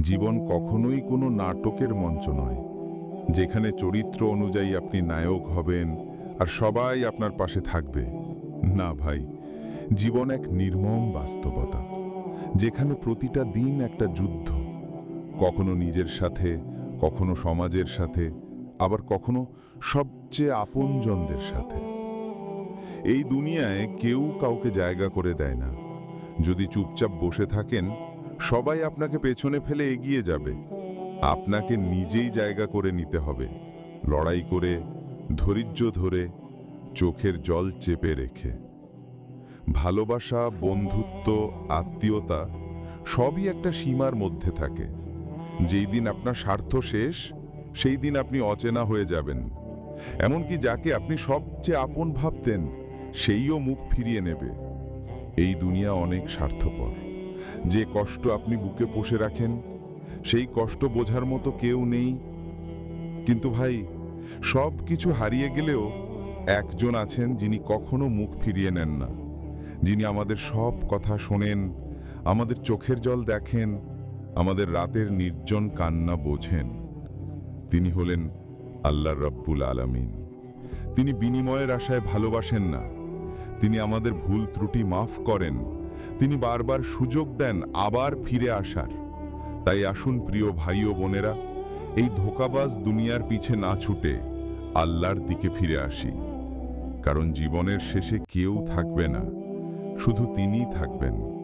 জীবন কখনোই কোনো নাটকের মঞ্চ নয়, যেখানে চরিত্র অনুযায়ী আপনি নায়ক হবেন আর সবাই আপনার পাশে থাকবে। না ভাই, জীবন এক নির্মম বাস্তবতা, যেখানে প্রতিটা দিন একটা যুদ্ধ, কখনো নিজের সাথে, কখনো সমাজের সাথে, আবার কখনো সবচেয়ে আপনজনদের সাথে। এই দুনিয়ায় কেউ কাউকে জায়গা করে দেয় না। যদি চুপচাপ বসে থাকেন, সবাই আপনাকে পেছনে ফেলে এগিয়ে যাবে। আপনাকে নিজেই জায়গা করে নিতে হবে, লড়াই করে, ধৈর্য ধরে, চোখের জল চেপে রেখে। ভালোবাসা, বন্ধুত্ব, আত্মীয়তা সবই একটা সীমার মধ্যে থাকে। যেই দিন আপনার স্বার্থ শেষ, সেই দিন আপনি অচেনা হয়ে যাবেন। এমনকি যাকে আপনি সবচেয়ে আপন ভাবতেন, সেইও মুখ ফিরিয়ে নেবে। এই দুনিয়া অনেক স্বার্থপর। যে কষ্ট আপনি বুকে পুষে রাখেন, সেই কষ্ট বোঝার মতো কেউ নেই। কিন্তু ভাই, সব কিছু হারিয়ে গেলেও একজন আছেন যিনি কখনো মুখ ফিরিয়ে নেন না, যিনি আমাদের সব কথা শোনেন, আমাদের চোখের জল দেখেন, আমাদের রাতের নির্জন কান্না বোঝেন। তিনি হলেন আল্লাহ রব্বুল আলামিন। তিনি বিনিময়ের আশায় ভালোবাসেন না, তিনি আমাদের ভুল ত্রুটি মাফ করেন। তিনি বারবার সুযোগ দেন আবার ফিরে আসার। তাই আসুন প্রিয় ভাই ও বোনেরা, এই ধোঁকাবাজ দুনিয়ার পিছে না ছুটে আল্লাহর দিকে ফিরে আসি। কারণ জীবনের শেষে কেউ থাকবে না, শুধু তিনিই থাকবেন।